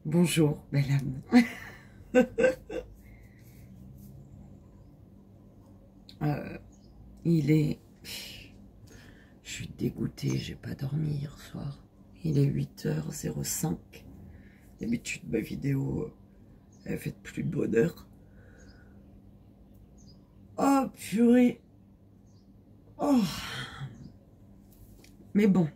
Bonjour, belle âme. Il est... Je suis dégoûtée, j'ai pas dormi hier soir. Il est 8h05. D'habitude, ma vidéo, elle fait plus de bonheur. Oh, purée. Oh. Mais bon.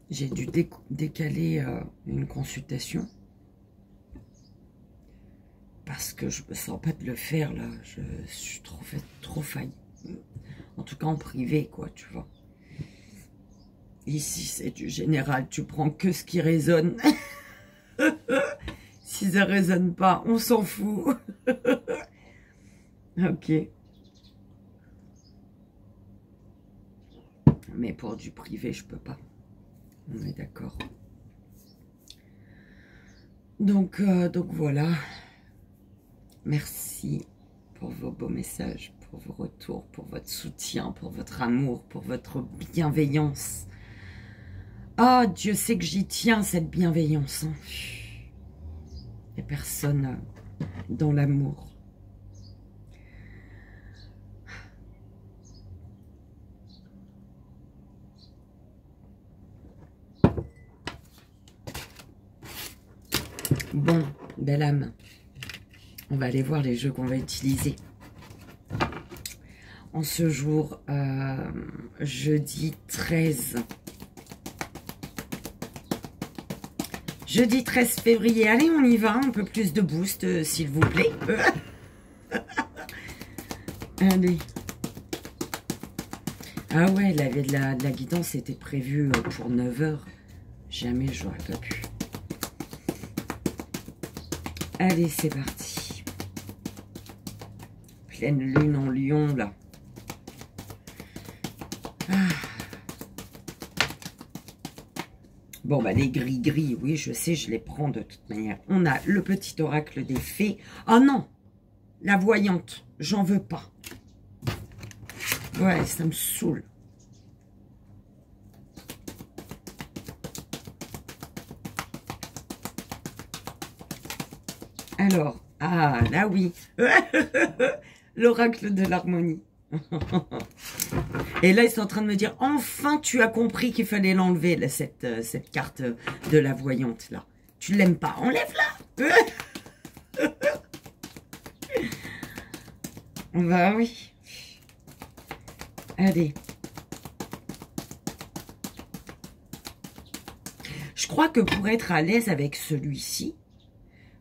J'ai dû décaler une consultation. Parce que je me sens pas de le faire, là. Je suis trop faillie. En tout cas, en privé, quoi, tu vois. Ici, c'est du général. Tu prends que ce qui résonne. Si ça résonne pas, on s'en fout. Ok. Mais pour du privé, je peux pas. On est d'accord. Donc voilà. Merci pour vos beaux messages, pour vos retours, pour votre soutien, pour votre amour, pour votre bienveillance. Ah, Dieu sait que j'y tiens, cette bienveillance. Hein. Il n'y a personne dans l'amour. Bon, belle âme. On va aller voir les jeux qu'on va utiliser. En ce jour, jeudi 13. Jeudi 13 février. Allez, on y va. Un peu plus de boost, s'il vous plaît. Allez. Ah ouais, de la guidance était prévue pour 9 h. Jamais j'aurais pas pu. Allez, c'est parti. Pleine lune en lion, là. Ah. Bon, bah, les gris-gris, oui, je sais, je les prends de toute manière. On a le petit oracle des fées. Ah non, la voyante, j'en veux pas. Ouais, ça me saoule. Alors, ah, là oui. L'oracle de l'harmonie. Et là, ils sont en train de me dire, enfin, tu as compris qu'il fallait l'enlever, cette carte de la voyante, là. Tu l'aimes pas, enlève-la. Bah oui. Allez. Je crois que pour être à l'aise avec celui-ci,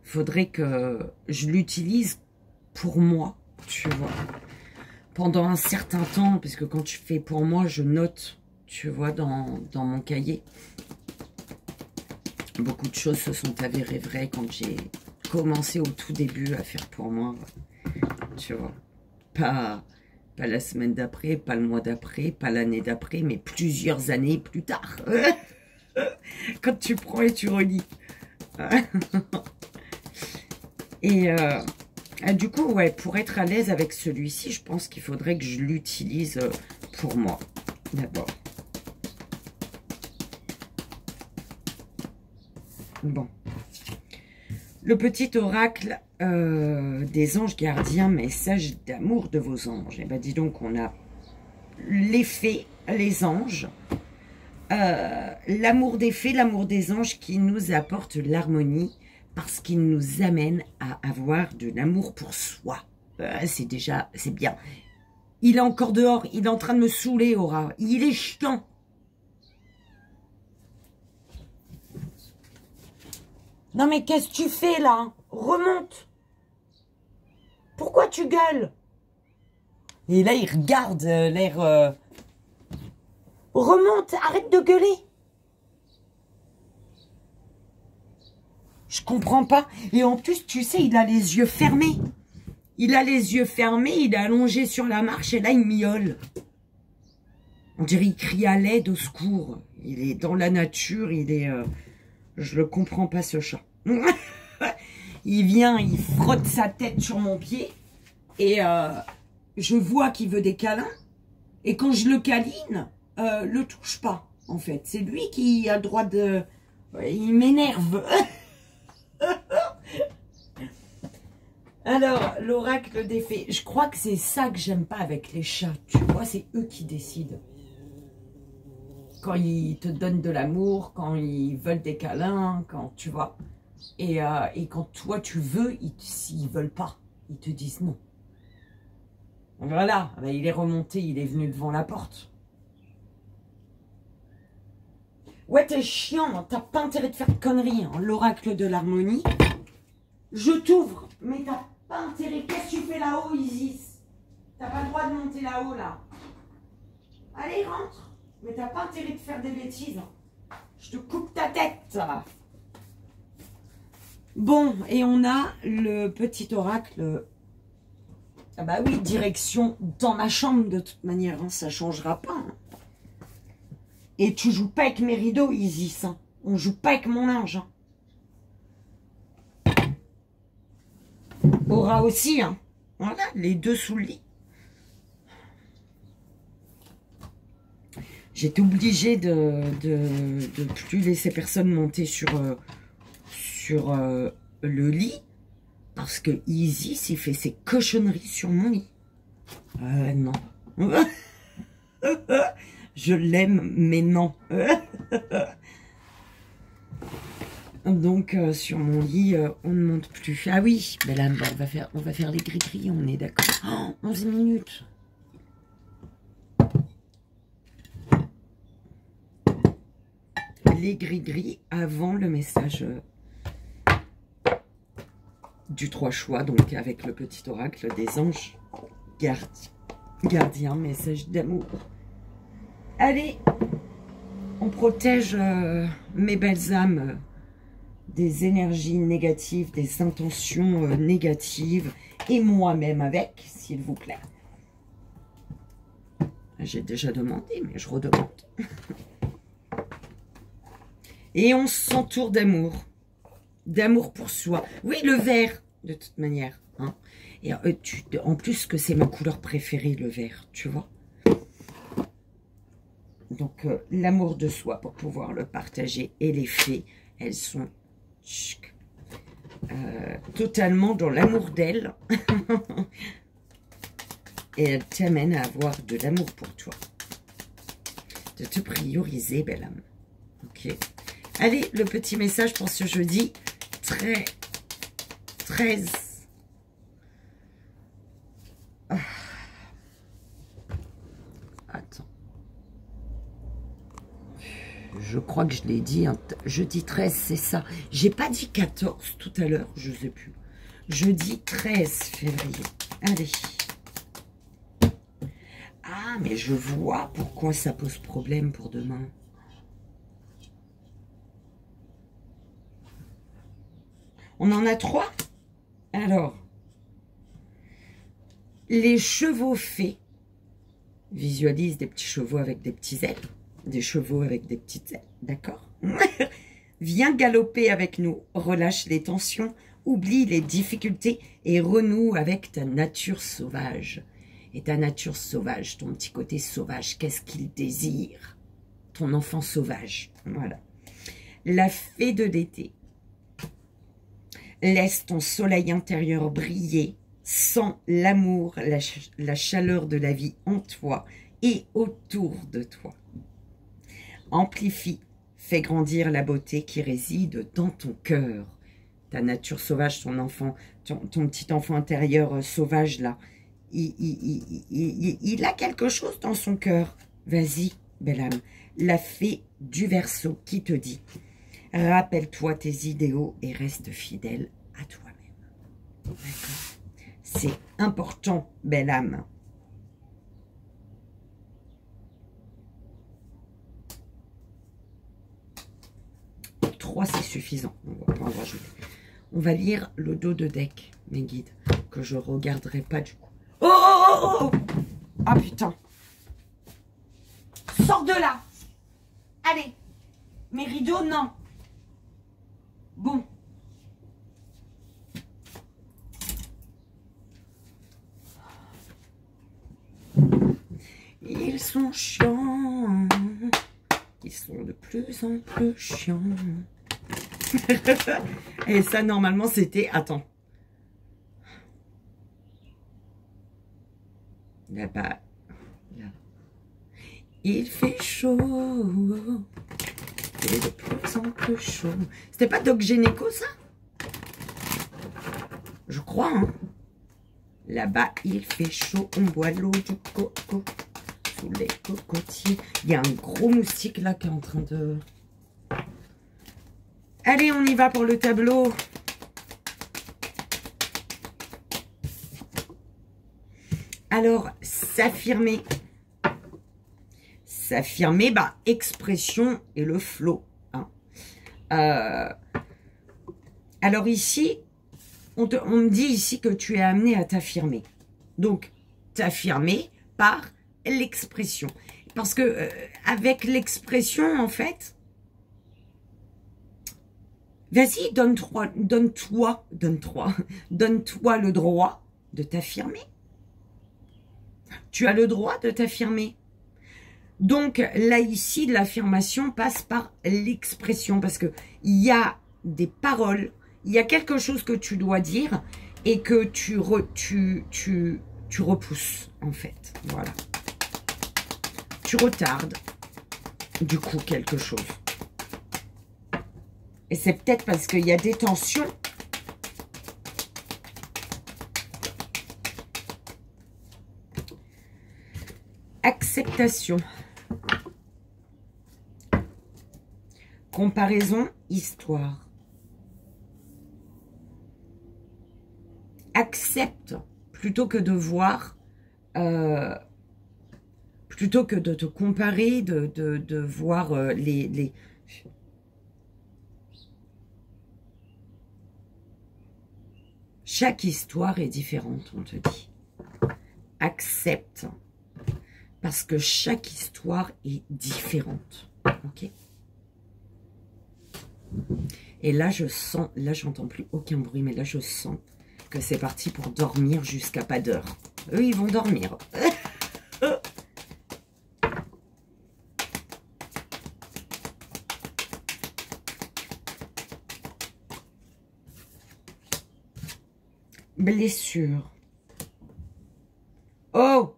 faudrait que je l'utilise pour moi, tu vois. Pendant un certain temps, parce que quand tu fais pour moi, je note, tu vois, dans mon cahier. Beaucoup de choses se sont avérées vraies quand j'ai commencé au tout début à faire pour moi, tu vois. Pas la semaine d'après, pas le mois d'après, pas l'année d'après, mais plusieurs années plus tard. Quand tu prends et tu relis. Et du coup, ouais, pour être à l'aise avec celui-ci, je pense qu'il faudrait que je l'utilise pour moi, d'abord. Bon. Le petit oracle des anges gardiens, message d'amour de vos anges. Et ben dis donc, on a les fées, les anges, l'amour des fées, l'amour des anges qui nous apporte l'harmonie, parce qu'il nous amène à avoir de l'amour pour soi. C'est bien. Il est encore dehors, il est en train de me saouler, Aura. Il est chiant. Non mais qu'est-ce que tu fais là? Remonte. Pourquoi tu gueules? Et là, il regarde l'air... Remonte, arrête de gueuler. Je comprends pas. Et en plus, tu sais, il a les yeux fermés. Il a les yeux fermés, il est allongé sur la marche et là, il miaule. On dirait qu'il crie à l'aide, au secours. Il est dans la nature, il est... Je le comprends pas, ce chat. Il vient, il frotte sa tête sur mon pied et je vois qu'il veut des câlins. Et quand je le câline, le touche pas. en fait. C'est lui qui a le droit de... Il m'énerve. Alors, l'oracle des fées. Je crois que c'est ça que j'aime pas avec les chats. Tu vois, c'est eux qui décident. Quand ils te donnent de l'amour, quand ils veulent des câlins, quand tu vois. Et quand toi tu veux, s'ils veulent pas, ils te disent non. Voilà, ben il est remonté, il est venu devant la porte. Ouais, t'es chiant, t'as pas intérêt de faire de conneries, hein. L'oracle de l'harmonie. Je t'ouvre, mais t'as pas intérêt. Qu'est-ce que tu fais là-haut, Isis? T'as pas le droit de monter là-haut, là. Allez, rentre. Mais t'as pas intérêt de faire des bêtises. Je te coupe ta tête. Bon, et on a le petit oracle. Ah bah oui, direction dans ma chambre de toute manière, hein, ça changera pas. Hein. Et tu joues pas avec mes rideaux, Isis. Hein. On joue pas avec mon linge. Hein. Aura aussi, hein. Voilà, les deux sous le lit. J'étais obligée de plus laisser personne monter sur le lit. Parce que Isis, il fait ses cochonneries sur mon lit. Non. Je l'aime, mais non. Donc, sur mon lit, on ne monte plus. Ah oui, ben là, on va faire les gris-gris, on est d'accord. Oh, 11 minutes. Les gris-gris avant le message... du 3 choix, donc avec le petit oracle des anges gardiens, message d'amour. Allez, on protège mes belles âmes des énergies négatives, des intentions négatives, et moi-même avec, s'il vous plaît. J'ai déjà demandé, mais je redemande. Et on s'entoure d'amour. D'amour pour soi. Oui, le vert, de toute manière. Hein. Et en plus que c'est ma couleur préférée, le vert, tu vois. Donc, l'amour de soi pour pouvoir le partager. Et les fées, elles sont totalement dans l'amour d'elles. Et elles t'amènent à avoir de l'amour pour toi. De te prioriser, belle âme. Ok. Allez, le petit message pour ce jeudi. 13. Ah. Attends. Je crois que je l'ai dit. Hein. Jeudi 13, c'est ça. J'ai pas dit 14 tout à l'heure. Je sais plus. Jeudi 13 février. Allez. Ah, mais je vois pourquoi ça pose problème pour demain. On en a 3. Alors, les chevaux fées. Visualise des petits chevaux avec des petits ailes. Des chevaux avec des petites ailes. D'accord? Viens galoper avec nous. Relâche les tensions. Oublie les difficultés et renoue avec ta nature sauvage. Et ta nature sauvage, ton petit côté sauvage, qu'est-ce qu'il désire? Ton enfant sauvage. Voilà. La fée de l'été. Laisse ton soleil intérieur briller, sens l'amour, la chaleur de la vie en toi et autour de toi. Amplifie, fais grandir la beauté qui réside dans ton cœur. Ta nature sauvage, ton enfant, ton petit enfant intérieur sauvage là, il a quelque chose dans son cœur. Vas-y, belle âme. La fée du Verseau qui te dit... Rappelle-toi tes idéaux et reste fidèle à toi-même. D'accord? C'est important, belle âme. Trois, c'est suffisant. On va pas en rajouter. On va lire le dos de deck, mes guides, que je regarderai pas du coup. Oh, oh, oh, oh! Ah putain! Sors de là! Allez! Mes rideaux, non! Bon. Ils sont chiants. Ils sont de plus en plus chiants. Et ça, normalement, c'était... Attends. Là-bas. Là. Il fait chaud. Il est de plus en plus chaud. C'était pas Doc Gynéco, ça? Je crois, hein. Là-bas, il fait chaud. On boit l'eau du coco. Sous les cocotiers. Il y a un gros moustique, là, qui est en train de... Allez, on y va pour le tableau. Alors, s'affirmer. S'affirmer, bah, expression et le flow. Hein. Alors ici, on me dit ici que tu es amené à t'affirmer. Donc, t'affirmer par l'expression. Parce que avec l'expression, en fait, vas-y, donne-toi le droit de t'affirmer. Tu as le droit de t'affirmer. Donc, là, ici, l'affirmation passe par l'expression. Parce que il y a des paroles, il y a quelque chose que tu dois dire et que tu repousses, en fait. Voilà. Tu retardes, du coup, quelque chose. Et c'est peut-être parce qu'il y a des tensions. Acceptation. Comparaison, histoire. Accepte plutôt que de voir, plutôt que de te comparer, de voir les... Chaque histoire est différente, on te dit. Accepte. Parce que chaque histoire est différente. Ok? Et là, je sens, là, j'entends plus aucun bruit, mais là, je sens que c'est parti pour dormir jusqu'à pas d'heure. Eux, ils vont dormir. Blessure. Oh!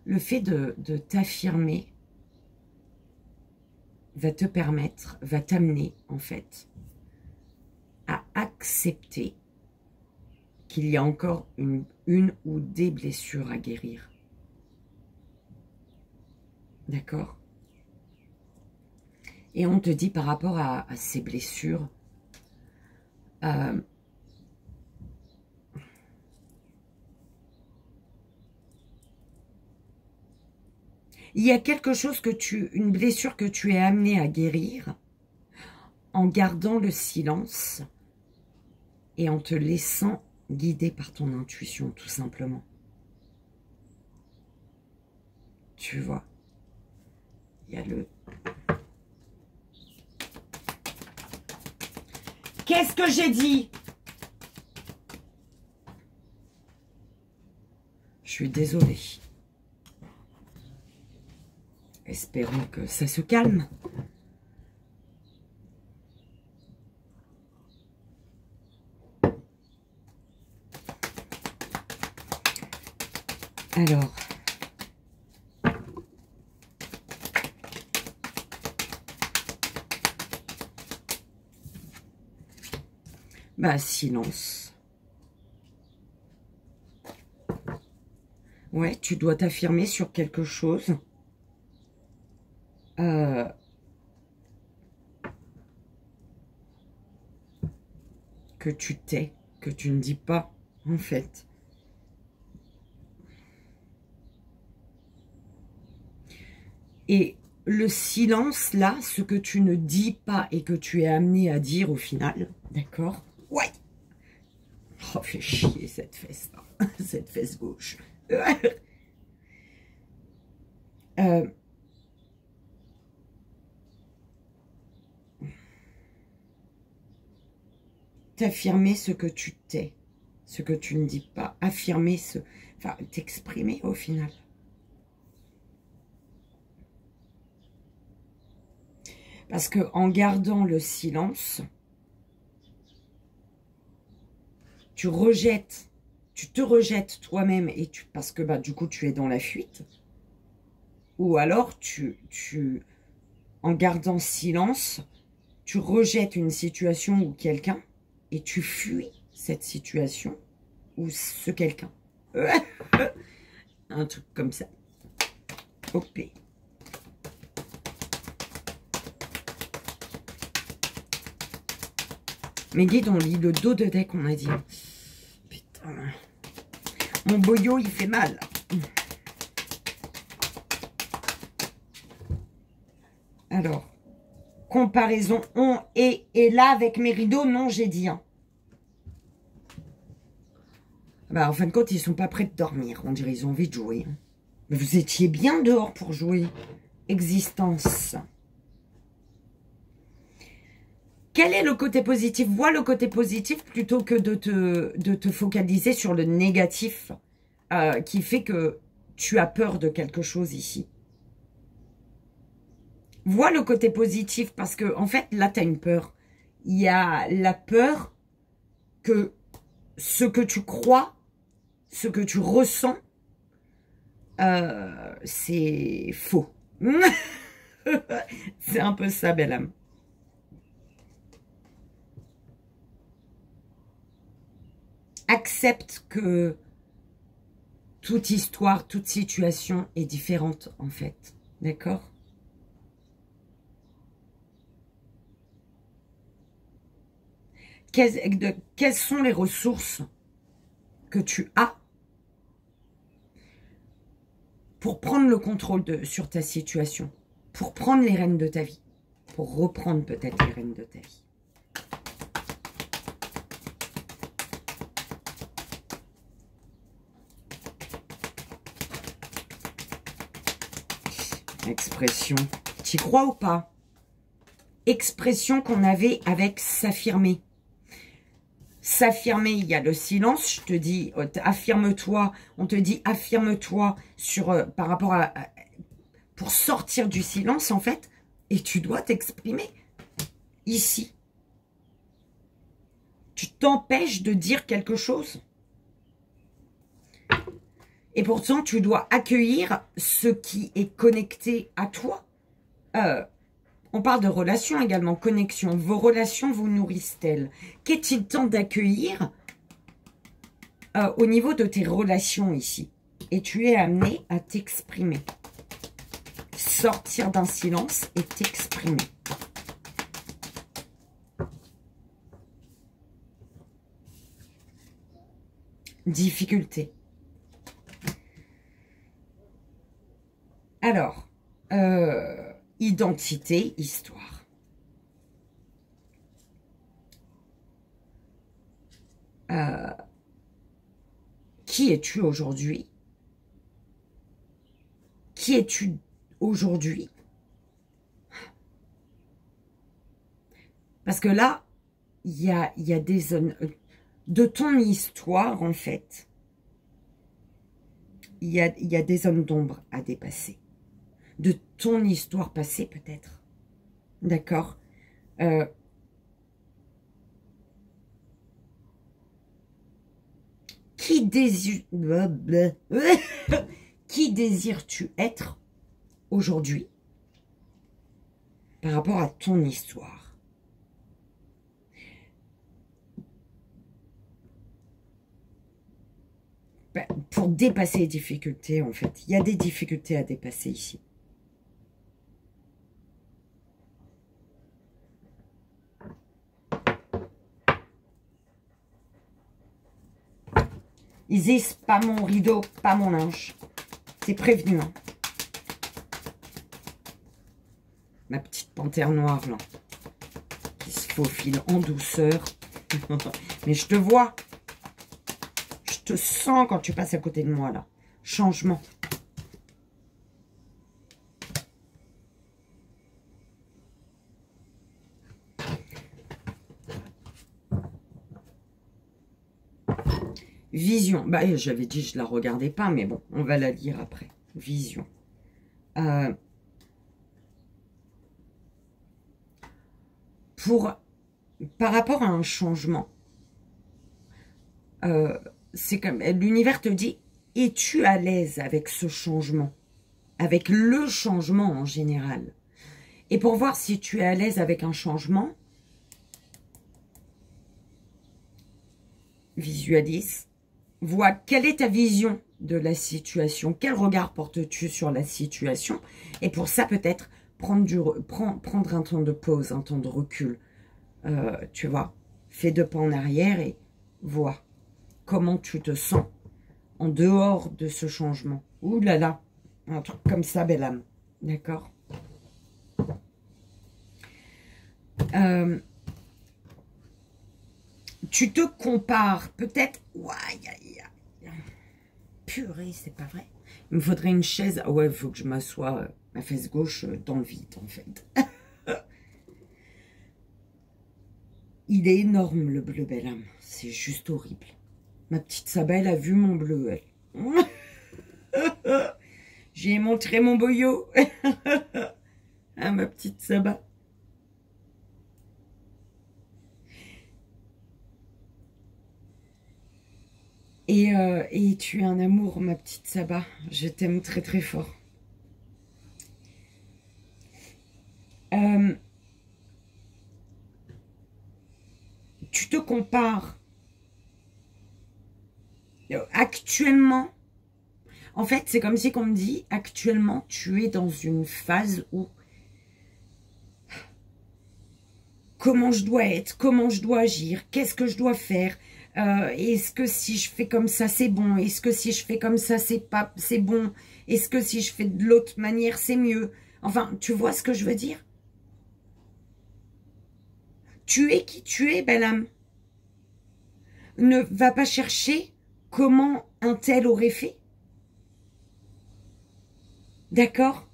Le fait de t'affirmer va te permettre, va t'amener en fait à accepter qu'il y a encore une ou des blessures à guérir. D'accord? Et on te dit par rapport à ces blessures, il y a quelque chose une blessure que tu es amené à guérir en gardant le silence et en te laissant guider par ton intuition, tout simplement. Tu vois, il y a le... Qu'est-ce que j'ai dit? Je suis désolée. Espérons que ça se calme. Alors, bah, silence. Ouais, tu dois t'affirmer sur quelque chose. Que tu tais, que tu ne dis pas, en fait. Et le silence, là, ce que tu ne dis pas et que tu es amené à dire au final, d'accord? Ouais. Oh, Oh, fait chier cette fesse là. Cette fesse gauche. T'affirmer ce que tu t'es, ce que tu ne dis pas, affirmer ce... Enfin, t'exprimer au final. Parce que en gardant le silence, tu te rejettes toi-même et parce que bah, du coup tu es dans la fuite. Ou alors en gardant silence, tu rejettes une situation ou quelqu'un et tu fuis cette situation ou ce quelqu'un. Un truc comme ça. OP. Mes guides, on lit le dos de deck, on a dit. Putain. Mon boyau, il fait mal. Alors, comparaison, on est là avec mes rideaux. Non, j'ai dit. Hein. Bah, en fin de compte, ils sont pas prêts de dormir. On dirait qu'ils ont envie de jouer. Mais vous étiez bien dehors pour jouer. Existence. Quel est le côté positif? Vois le côté positif plutôt que de te focaliser sur le négatif qui fait que tu as peur de quelque chose ici. Vois le côté positif parce que, en fait, là, tu as une peur. Il y a la peur que ce que tu crois, ce que tu ressens, c'est faux. C'est un peu ça, belle âme. Accepte que toute histoire, toute situation est différente, en fait. D'accord? Quelles sont les ressources que tu as pour prendre le contrôle sur ta situation, pour prendre les rênes de ta vie, pour reprendre peut-être les rênes de ta vie. Expression. T'y crois ou pas? Expression qu'on avait avec s'affirmer. S'affirmer, il y a le silence. Je te dis, affirme-toi. On te dit, affirme-toi par rapport pour sortir du silence, en fait. Et tu dois t'exprimer ici. Tu t'empêches de dire quelque chose. Et pourtant, tu dois accueillir ce qui est connecté à toi. On parle de relations également, connexion. Vos relations vous nourrissent-elles? Qu'est-il temps d'accueillir au niveau de tes relations ici? Et tu es amené à t'exprimer. Sortir d'un silence et t'exprimer. Difficulté. Alors, identité, histoire. Qui es-tu aujourd'hui? Qui es-tu aujourd'hui? Parce que là, il y a des zones de ton histoire, en fait. Il y a des zones d'ombre à dépasser. De ton histoire passée, peut-être. D'accord? Qui désires-tu être aujourd'hui par rapport à ton histoire? Ben, pour dépasser les difficultés, en fait. Il y a des difficultés à dépasser ici. Isis, pas mon rideau, pas mon linge. C'est prévenu. Hein. Ma petite panthère noire, là. Qui se faufile en douceur. Mais je te vois. te sens quand tu passes à côté de moi, là. Changement. Vision. Bah, j'avais dit je la regardais pas, mais bon, on va la lire après. Vision. Par rapport à un changement, c'est comme l'univers te dit, es-tu à l'aise avec ce changement, avec le changement en général? Et pour voir si tu es à l'aise avec un changement, visualise, vois quelle est ta vision de la situation, quel regard portes-tu sur la situation, et pour ça peut-être prendre un temps de pause, un temps de recul, tu vois, fais 2 pas en arrière et vois comment tu te sens en dehors de ce changement. Ouh là là, un truc comme ça, belle âme, d'accord? Tu te compares, peut-être... Purée, c'est pas vrai. Il me faudrait une chaise. Ah ouais, il faut que je m'assoie ma fesse gauche dans le vide, en fait. Il est énorme, le bleu, belle âme. C'est juste horrible. Ma petite Saba, elle a vu mon bleu, elle. J'ai montré mon boyau. Ah, ma petite Saba. Et tu es un amour, ma petite Saba. Je t'aime très très fort. Tu te compares actuellement. En fait, c'est comme si on me dit, actuellement, tu es dans une phase où comment je dois être, comment je dois agir, qu'est-ce que je dois faire, est-ce que si je fais comme ça, c'est bon, est-ce que si je fais comme ça, c'est bon, est-ce que si je fais de l'autre manière, c'est mieux. Enfin, tu vois ce que je veux dire? Tu es qui tu es, belle âme. Ne va pas chercher comment un tel aurait fait. D'accord?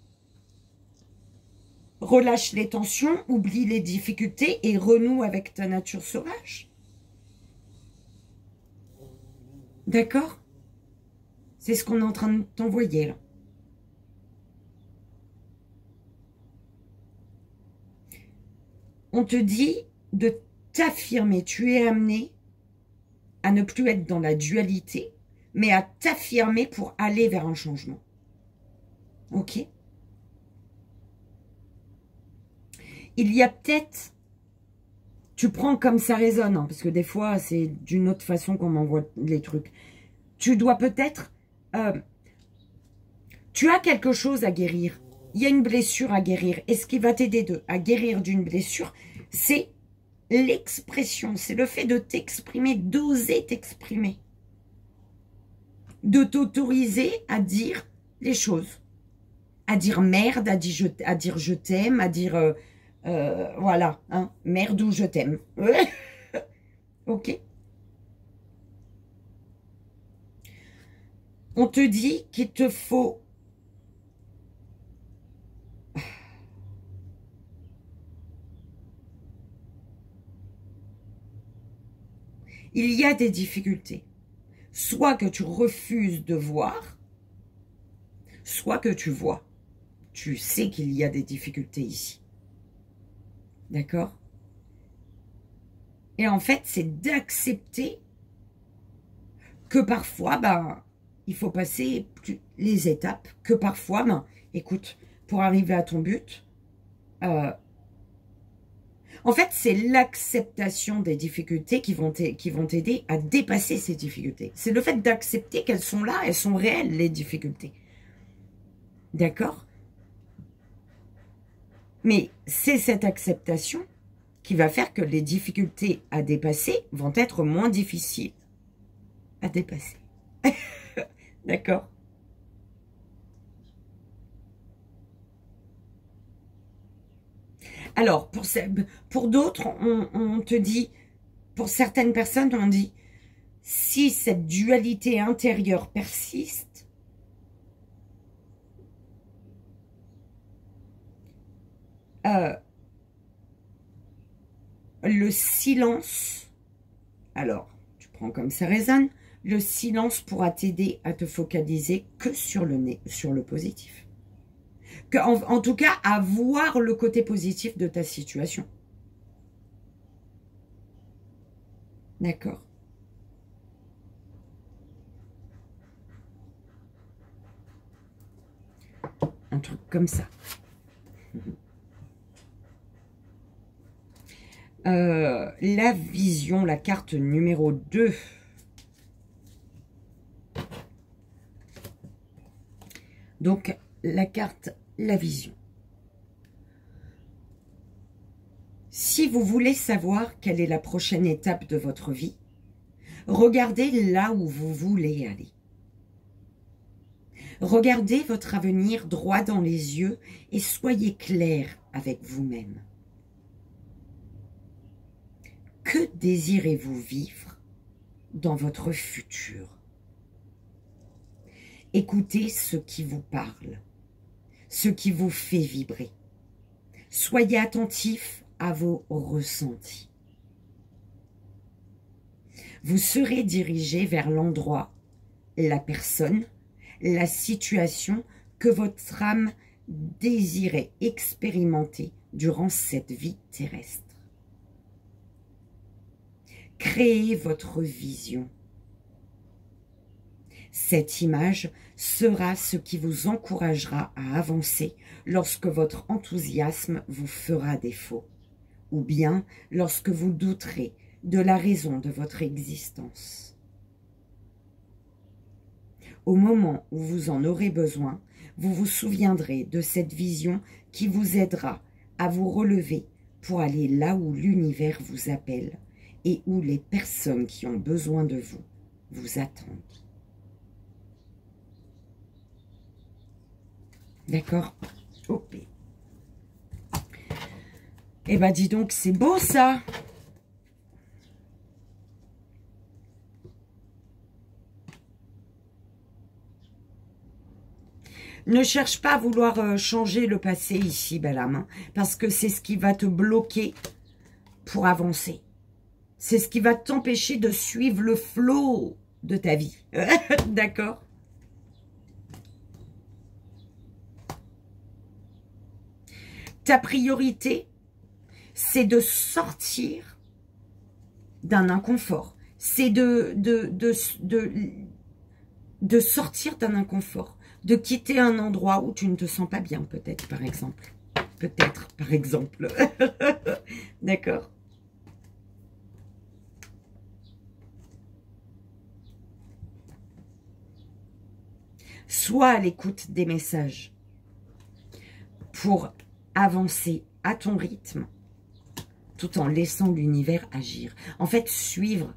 Relâche les tensions, oublie les difficultés et renoue avec ta nature sauvage. D'accord? C'est ce qu'on est en train de t'envoyer là. On te dit de t'affirmer. Tu es amené à ne plus être dans la dualité, mais à t'affirmer pour aller vers un changement. Ok? Il y a peut-être... Tu prends comme ça résonne, hein, parce que des fois, c'est d'une autre façon qu'on m'envoie les trucs. Tu dois peut-être... tu as quelque chose à guérir. Il y a une blessure à guérir. Et ce qui va t'aider à guérir d'une blessure, c'est l'expression. C'est le fait de t'exprimer, d'oser t'exprimer. De t'autoriser à dire les choses. À dire merde, à dire je t'aime, à dire... voilà, hein, merde ou je t'aime. Ok. On te dit qu'il te faut... Il y a des difficultés. Soit que tu refuses de voir, soit que tu vois. Tu sais qu'il y a des difficultés ici. D'accord? Et en fait, c'est d'accepter que parfois, ben, il faut passer les étapes. Que parfois, ben, écoute, pour arriver à ton but, en fait, c'est l'acceptation des difficultés qui vont t'aider à dépasser ces difficultés. C'est le fait d'accepter qu'elles sont là, elles sont réelles, les difficultés. D'accord? Mais c'est cette acceptation qui va faire que les difficultés à dépasser vont être moins difficiles à dépasser. D'accord? Alors, pour d'autres, on te dit, pour certaines personnes, on dit, si cette dualité intérieure persiste, le silence, alors, tu prends comme ça résonne, le silence pourra t'aider à te focaliser que sur le positif. En tout cas, à voir le côté positif de ta situation. D'accord? Un truc comme ça. La vision, la carte numéro 2. Donc, la carte, la vision. Si vous voulez savoir quelle est la prochaine étape de votre vie, regardez là où vous voulez aller. Regardez votre avenir droit dans les yeux et soyez clair avec vous-même. Que désirez-vous vivre dans votre futur? Écoutez ce qui vous parle, ce qui vous fait vibrer. Soyez attentif à vos ressentis. Vous serez dirigé vers l'endroit, la personne, la situation que votre âme désirait expérimenter durant cette vie terrestre. Créez votre vision. Cette image sera ce qui vous encouragera à avancer lorsque votre enthousiasme vous fera défaut, ou bien lorsque vous douterez de la raison de votre existence. Au moment où vous en aurez besoin, vous vous souviendrez de cette vision qui vous aidera à vous relever pour aller là où l'univers vous appelle et où les personnes qui ont besoin de vous vous attendent. D'accord? Ok. Eh ben, dis donc, c'est beau ça! Ne cherche pas à vouloir changer le passé ici, belle âme, hein, parce que c'est ce qui va te bloquer pour avancer. C'est ce qui va t'empêcher de suivre le flot de ta vie. D'accord? Ta priorité, c'est de sortir d'un inconfort. C'est de sortir d'un inconfort. De quitter un endroit où tu ne te sens pas bien, peut-être, par exemple. Peut-être, par exemple. D'accord? Sois à l'écoute des messages pour avancer à ton rythme tout en laissant l'univers agir. En fait, suivre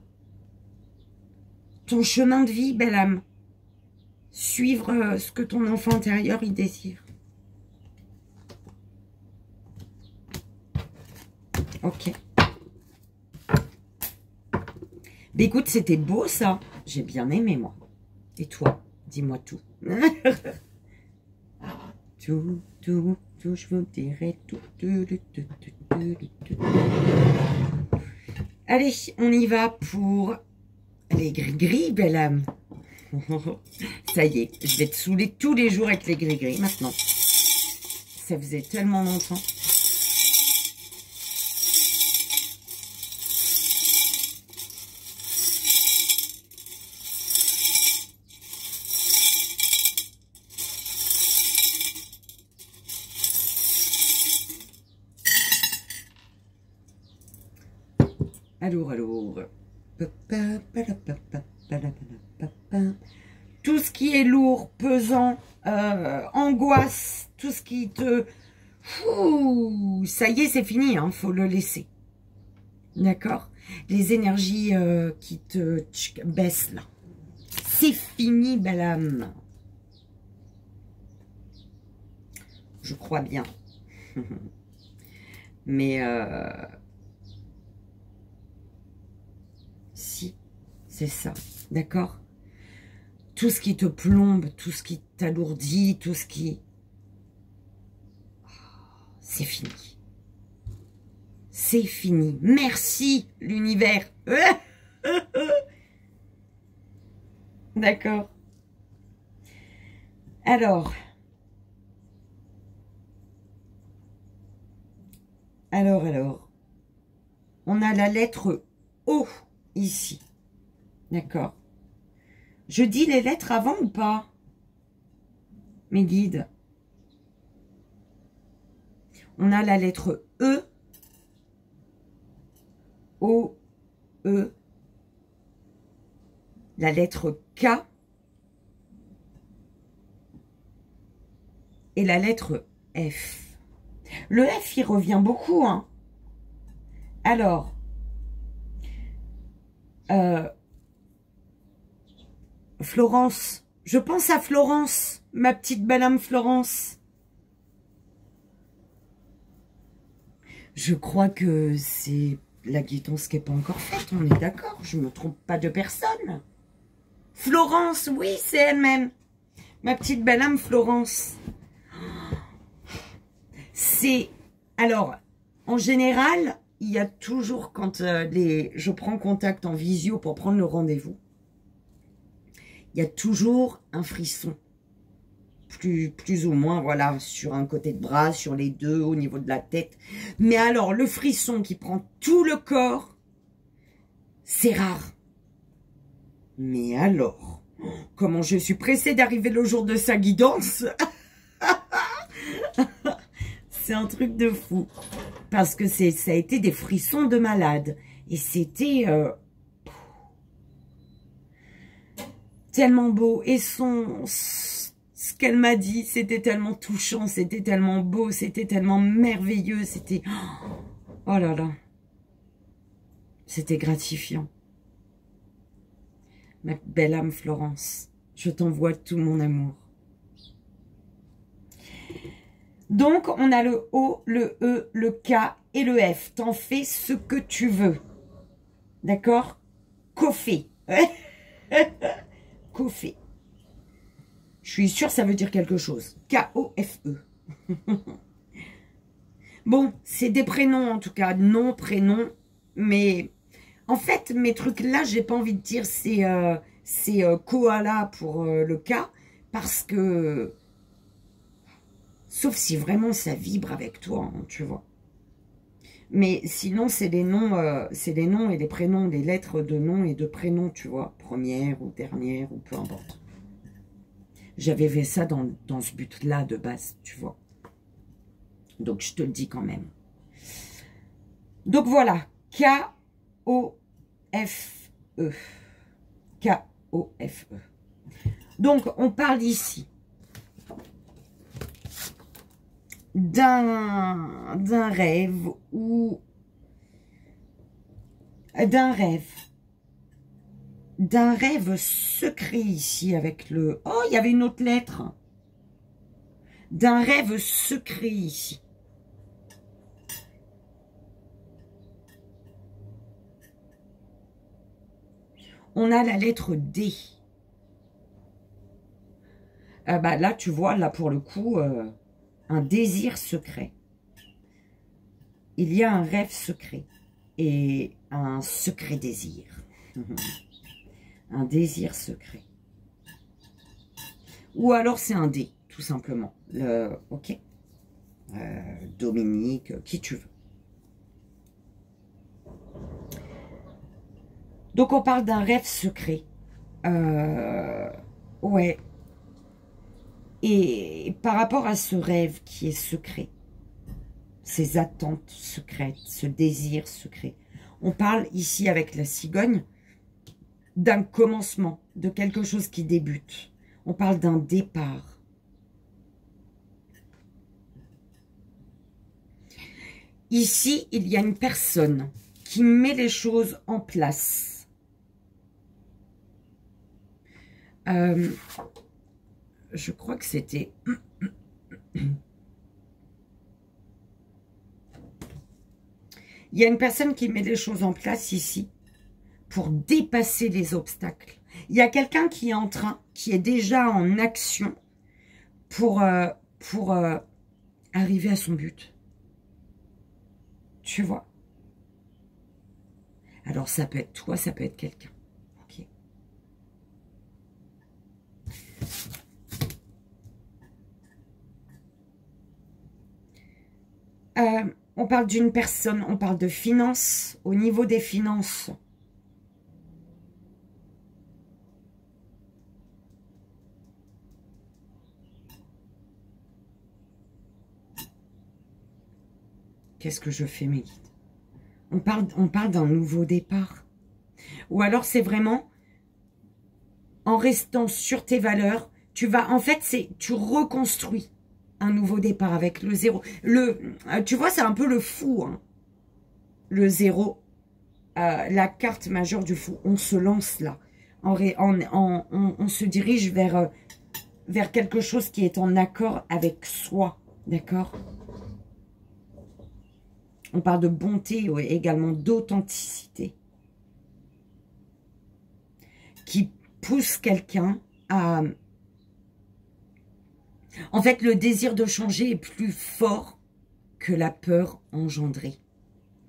ton chemin de vie, belle âme. Suivre ce que ton enfant intérieur il désire. Ok. Mais écoute, c'était beau ça. J'ai bien aimé moi. Et toi, dis-moi tout. Tout, je vous dirai tout. Allez, on y va pour les gris-gris, belle âme. Ça y est, je vais te saouler tous les jours avec les gris-gris maintenant. Ça faisait tellement longtemps. Alors. Tout ce qui est lourd, pesant, angoisse, tout ce qui te... ça y est, c'est fini, hein, faut le laisser. D'accord? Les énergies qui te baissent là. C'est fini, belle âme. Je crois bien. Mais... si, c'est ça. D'accord? Tout ce qui te plombe, tout ce qui t'alourdit, tout ce qui... C'est fini. C'est fini. Merci, l'univers. D'accord. Alors, on a la lettre O ici. D'accord. Je dis les lettres avant ou pas? Mes guides. On a la lettre E, O, E, la lettre K et la lettre F. Le F, il revient beaucoup, hein. Alors, Florence, je pense à Florence, ma petite belle âme Florence. Je crois que c'est la guidance qui n'est pas encore faite, on est d'accord, je ne me trompe pas de personne. Florence, oui, c'est elle-même. Ma petite belle âme Florence. C'est... Alors, en général, il y a toujours, quand je prends contact en visio pour prendre le rendez-vous, il y a toujours un frisson. Plus ou moins, voilà, sur un côté de bras, sur les deux, au niveau de la tête. Mais alors, le frisson qui prend tout le corps, c'est rare. Mais alors, comment je suis pressée d'arriver le jour de sa guidance. C'est un truc de fou. Parce que ça a été des frissons de malade. Et c'était tellement beau. Et ce qu'elle m'a dit, c'était tellement touchant, c'était tellement beau, c'était tellement merveilleux, c'était... Oh là là. C'était gratifiant. Ma belle âme Florence, je t'envoie tout mon amour. Donc, on a le O, le E, le K et le F. T'en fais ce que tu veux. D'accord? Coffee. Coffee. Je suis sûre que ça veut dire quelque chose. K-O-F-E. Bon, c'est des prénoms en tout cas. Nom, prénom. Mais en fait, mes trucs là, j'ai pas envie de dire c'est koala pour le K. Parce que... Sauf si vraiment ça vibre avec toi, hein, tu vois. Mais sinon, c'est les noms et les prénoms, les lettres de nom et de prénom, tu vois. Première ou dernière ou peu importe. J'avais fait ça dans ce but-là de base, tu vois. Donc, je te le dis quand même. Donc, voilà. K-O-F-E. K-O-F-E. Donc, on parle ici d'un rêve ou d'un rêve secret ici avec le... Oh, il y avait une autre lettre. D'un rêve secret ici. On a la lettre D. Bah, là, tu vois, là, pour le coup, un désir secret. Il y a un rêve secret et un secret désir. Un désir secret. Ou alors c'est un D, tout simplement. Ok. Dominique, qui tu veux. Donc on parle d'un rêve secret. Ouais. Et par rapport à ce rêve qui est secret, ces attentes secrètes, ce désir secret, on parle ici avec la cigogne d'un commencement, de quelque chose qui débute. On parle d'un départ. Ici, il y a une personne qui met les choses en place. Je crois que c'était... Il y a une personne qui met les choses en place ici pour dépasser les obstacles. Il y a quelqu'un qui est qui est déjà en action pour arriver à son but. Tu vois? Alors, ça peut être toi, ça peut être quelqu'un. Ok. On parle d'une personne, on parle de finances. Au niveau des finances, qu'est-ce que je fais, mes guides? On parle d'un nouveau départ. Ou alors, c'est vraiment, en restant sur tes valeurs, tu vas, en fait, tu reconstruis un nouveau départ avec le zéro. Tu vois, c'est un peu le fou, hein. Le zéro, la carte majeure du fou. On se lance là. On se dirige vers quelque chose qui est en accord avec soi. D'accord? On parle de bonté, également d'authenticité. Qui pousse quelqu'un à... En fait, le désir de changer est plus fort que la peur engendrée.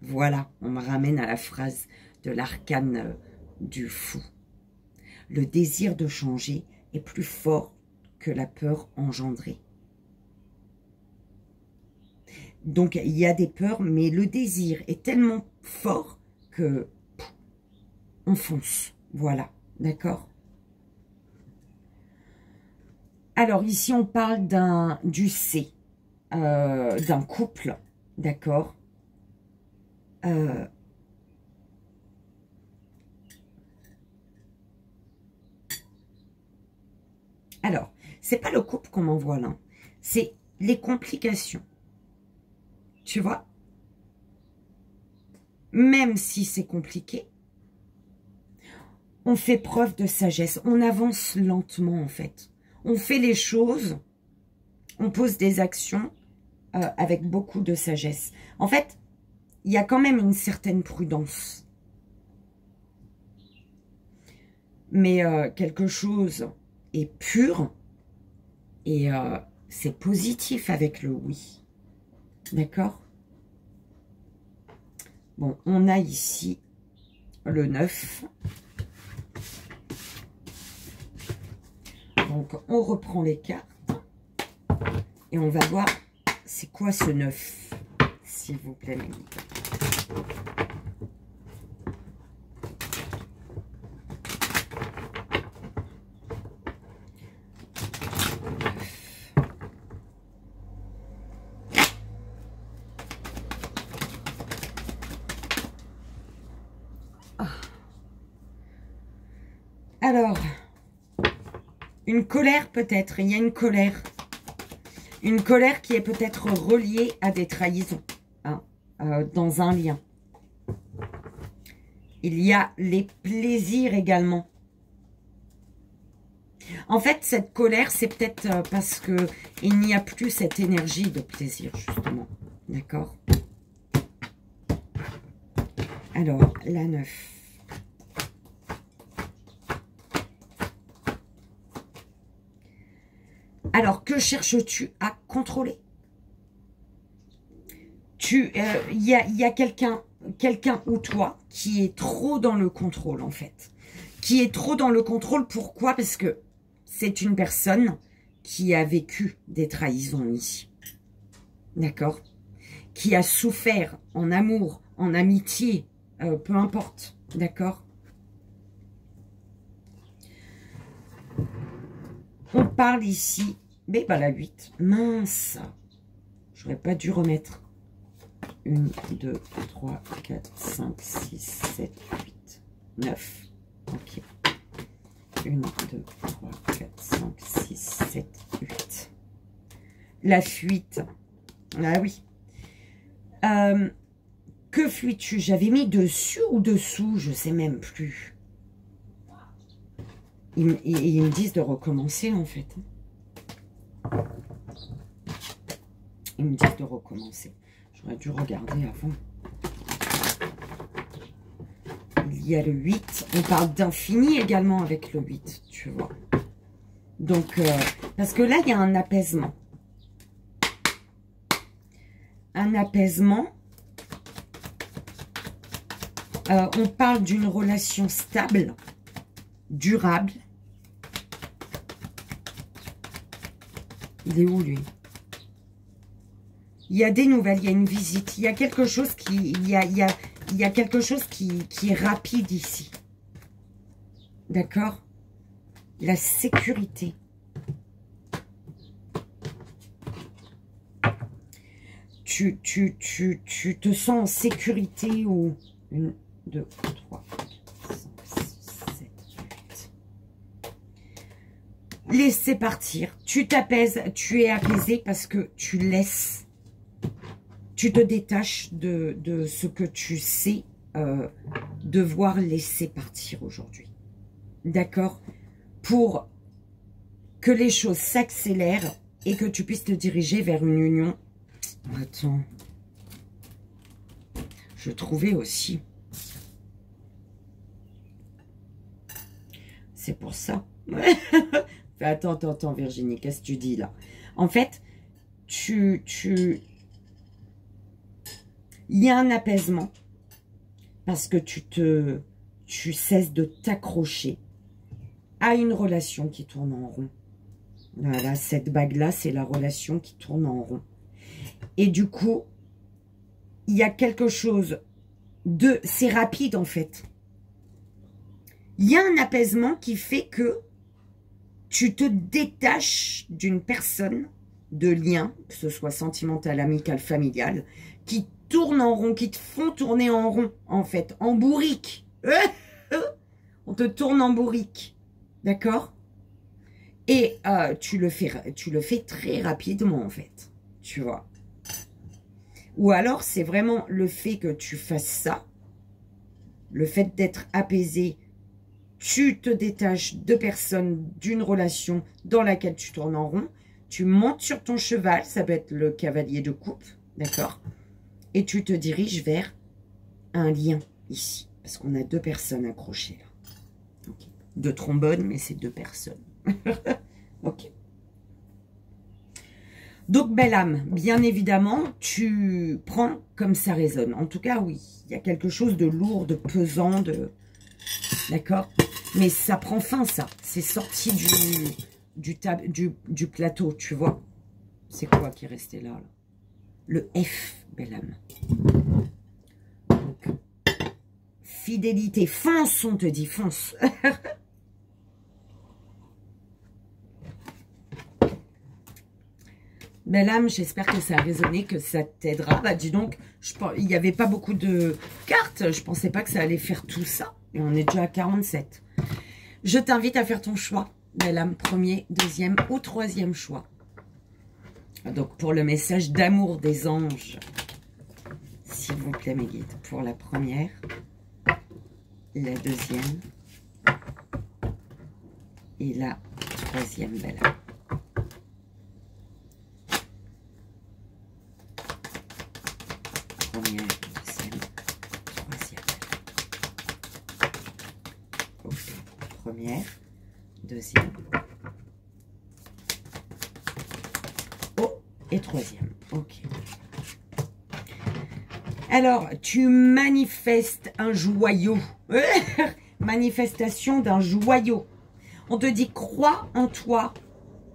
Voilà, on me ramène à la phrase de l'arcane du fou. Le désir de changer est plus fort que la peur engendrée. Donc, il y a des peurs, mais le désir est tellement fort que on fonce. Voilà, d'accord? Alors, ici, on parle du C, d'un couple, d'accord? Alors, c'est pas le couple qu'on m'envoie là, c'est les complications. Tu vois? Même si c'est compliqué, on fait preuve de sagesse. On avance lentement, en fait. On fait les choses, on pose des actions avec beaucoup de sagesse. En fait, il y a quand même une certaine prudence. Mais quelque chose est pur et c'est positif avec le oui. D'accord? Bon, on a ici le 9. Donc, on reprend les cartes et on va voir c'est quoi ce 9, s'il vous plaît, mes guides. Alors, une colère peut-être, il y a une colère. Une colère qui est peut-être reliée à des trahisons, hein, dans un lien. Il y a les plaisirs également. En fait, cette colère, c'est peut-être parce que il n'y a plus cette énergie de plaisir, justement. D'accord? Alors, la 9. Alors, que cherches-tu à contrôler? Il y a quelqu'un ou toi qui est trop dans le contrôle, en fait. Qui est trop dans le contrôle, pourquoi? Parce que c'est une personne qui a vécu des trahisons ici. D'accord? Qui a souffert en amour, en amitié, peu importe. D'accord? On parle ici... Mais bah la 8. Mince. J'aurais pas dû remettre. 1, 2, 3, 4, 5, 6, 7, 8, 9. Ok. 1, 2, 3, 4, 5, 6, 7, 8. La fuite. Ah oui. Que fuis-tu? J'avais mis dessus ou dessous? Je sais même plus. Ils me disent de recommencer en fait. Ils me disent de recommencer. J'aurais dû regarder avant. Ils il y a le 8. On parle d'infini également avec le 8, tu vois. Donc, parce que là, il y a un apaisement. Un apaisement. On parle d'une relation stable, durable. Il est où, lui? Il y a des nouvelles, il y a une visite. Il y a quelque chose qui... Il y a quelque chose qui est rapide ici. D'accord? La sécurité. Tu te sens en sécurité ou... 1, 2, 3, 4, 5, 6, 7, 8. Laissez partir. Tu t'apaises, tu es apaisé parce que tu laisses. Tu te détaches de ce que tu sais devoir laisser partir aujourd'hui. D'accord? Pour que les choses s'accélèrent et que tu puisses te diriger vers une union. Attends. Je trouvais aussi. C'est pour ça. Attends, Virginie, qu'est-ce que tu dis là? En fait, il y a un apaisement parce que tu cesses de t'accrocher à une relation qui tourne en rond. Voilà, cette bague-là, c'est la relation qui tourne en rond. Et du coup, il y a quelque chose de... C'est rapide, en fait. Il y a un apaisement qui fait que tu te détaches d'une personne, de lien, que ce soit sentimental, amical, familial, qui tourne en rond, qui te font tourner en rond, en fait, en bourrique. On te tourne en bourrique. D'accord? Et tu le fais très rapidement, en fait. Tu vois? Ou alors, c'est vraiment le fait que tu fasses ça, le fait d'être apaisé, tu te détaches de personnes, d'une relation dans laquelle tu tournes en rond, tu montes sur ton cheval, ça peut être le cavalier de coupe, d'accord? Et tu te diriges vers un lien ici, parce qu'on a 2 personnes accrochées là. Okay. 2 trombones, mais c'est 2 personnes. Ok. Donc, belle âme, bien évidemment, tu prends comme ça résonne. En tout cas, oui, il y a quelque chose de lourd, de pesant, de... D'accord? Mais ça prend fin, ça. C'est sorti du plateau, tu vois? C'est quoi qui est resté là, là? Le F, belle âme. Donc, fidélité. Fonce, on te dit, fonce. Belle âme, j'espère que ça a résonné, que ça t'aidera. Bah dis donc, il n'y avait pas beaucoup de cartes. Je pensais pas que ça allait faire tout ça. Et on est déjà à 47. Je t'invite à faire ton choix. Belle âme, premier, deuxième ou troisième choix. Donc pour le message d'amour des anges, s'il vous plaît mes guides, pour la première, la deuxième et la troisième belle âme. Première, deuxième, troisième. Ok. Première, deuxième. Oh, et troisième. Ok. Alors, tu manifestes un joyau. Manifestation d'un joyau. On te dit, crois en toi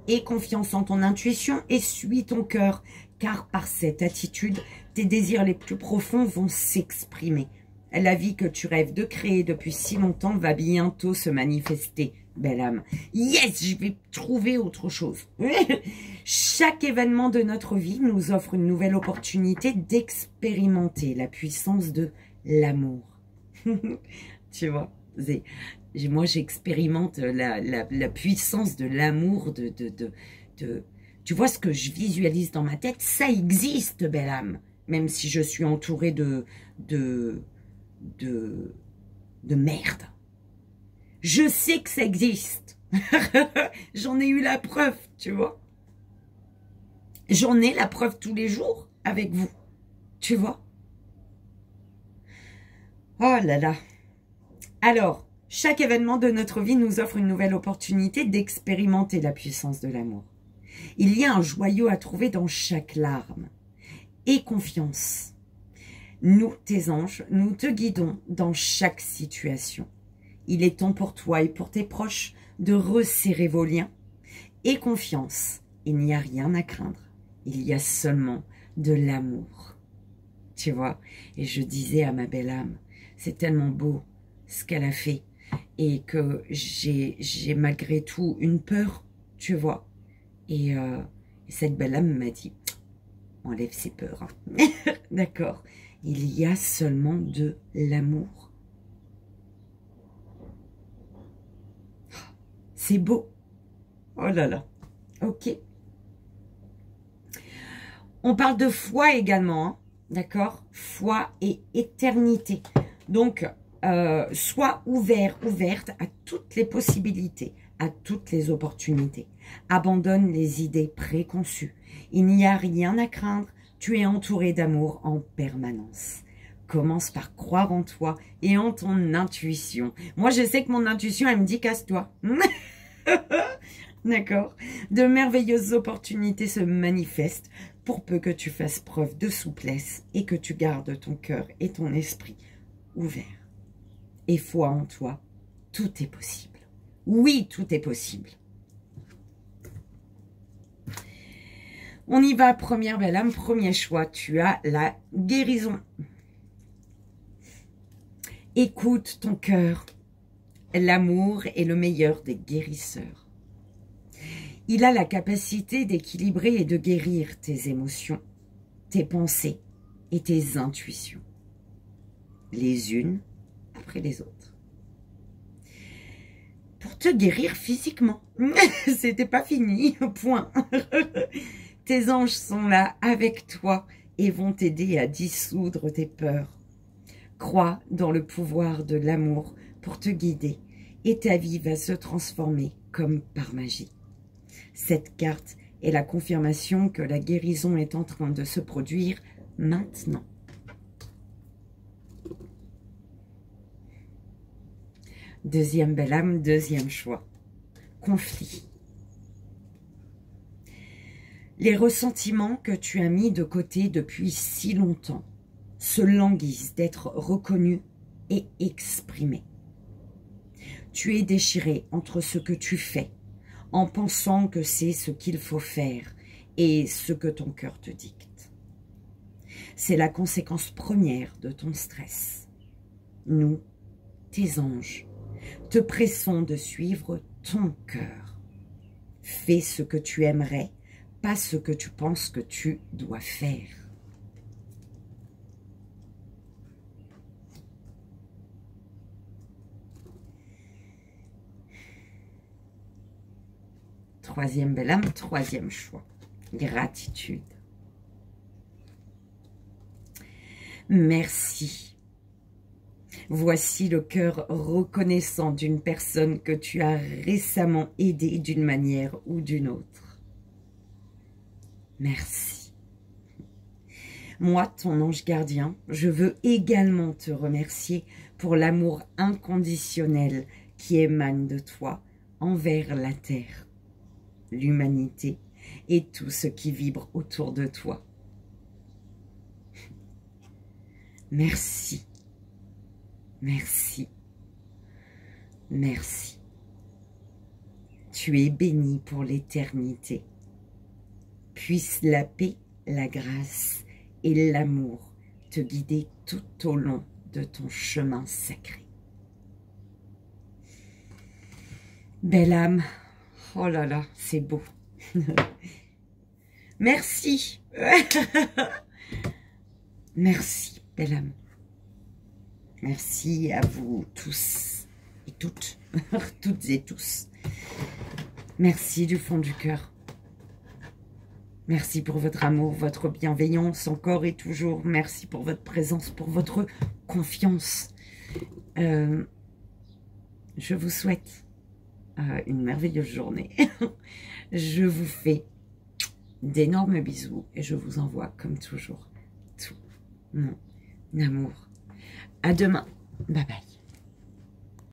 et confiance en ton intuition et suis ton cœur. Car par cette attitude, tes désirs les plus profonds vont s'exprimer. La vie que tu rêves de créer depuis si longtemps va bientôt se manifester, belle âme. Yes, je vais trouver autre chose. Chaque événement de notre vie nous offre une nouvelle opportunité d'expérimenter la puissance de l'amour. Tu vois, moi j'expérimente la puissance de l'amour, tu vois ce que je visualise dans ma tête, ça existe, belle âme. Même si je suis entourée de merde. Je sais que ça existe. J'en ai eu la preuve, tu vois. J'en ai la preuve tous les jours avec vous, tu vois. Oh là là. Alors, chaque événement de notre vie nous offre une nouvelle opportunité d'expérimenter la puissance de l'amour. Il y a un joyau à trouver dans chaque larme. Aie confiance. Nous, tes anges, nous te guidons dans chaque situation. Il est temps pour toi et pour tes proches de resserrer vos liens. Aie confiance. Il n'y a rien à craindre. Il y a seulement de l'amour. Tu vois, et je disais à ma belle âme, c'est tellement beau ce qu'elle a fait et que j'ai malgré tout une peur, tu vois. Et cette belle âme m'a dit, enlève ses peurs. Hein. D'accord, il y a seulement de l'amour. C'est beau. Oh là là, ok. On parle de foi également, hein, d'accord? Foi et éternité. Donc, sois ouverte à toutes les possibilités, à toutes les opportunités. Abandonne les idées préconçues. Il n'y a rien à craindre. Tu es entouré d'amour en permanence. Commence par croire en toi et en ton intuition. Moi, je sais que mon intuition, elle me dit casse-toi. D'accord? De merveilleuses opportunités se manifestent pour peu que tu fasses preuve de souplesse et que tu gardes ton cœur et ton esprit ouverts. Et foi en toi, tout est possible. Oui, tout est possible. On y va, première belle âme, premier choix. Tu as la guérison. Écoute ton cœur. L'amour est le meilleur des guérisseurs. Il a la capacité d'équilibrer et de guérir tes émotions, tes pensées et tes intuitions, les unes après les autres. Pour te guérir physiquement, c'était pas fini, point. Tes anges sont là avec toi et vont t'aider à dissoudre tes peurs. Crois dans le pouvoir de l'amour pour te guider et ta vie va se transformer comme par magie. Cette carte est la confirmation que la guérison est en train de se produire maintenant. Deuxième belle âme, deuxième choix. Conflit. Les ressentiments que tu as mis de côté depuis si longtemps se languissent d'être reconnus et exprimés. Tu es déchiré entre ce que tu fais, en pensant que c'est ce qu'il faut faire et ce que ton cœur te dicte. C'est la conséquence première de ton stress. Nous, tes anges, te pressons de suivre ton cœur. Fais ce que tu aimerais, pas ce que tu penses que tu dois faire. Troisième belle âme, troisième choix. Gratitude. Merci. Voici le cœur reconnaissant d'une personne que tu as récemment aidée d'une manière ou d'une autre. Merci. Moi, ton ange gardien, je veux également te remercier pour l'amour inconditionnel qui émane de toi envers la terre, l'humanité et tout ce qui vibre autour de toi. Merci, merci, merci. Tu es béni pour l'éternité. Puisse la paix, la grâce et l'amour te guider tout au long de ton chemin sacré. Belle âme, oh là là, c'est beau. Merci. Merci, belle âme. Merci à vous tous et toutes, toutes et tous. Merci du fond du cœur. Merci pour votre amour, votre bienveillance encore et toujours. Merci pour votre présence, pour votre confiance. Je vous souhaite une merveilleuse journée. Je vous fais d'énormes bisous et je vous envoie comme toujours tout mon amour. À demain. Bye bye.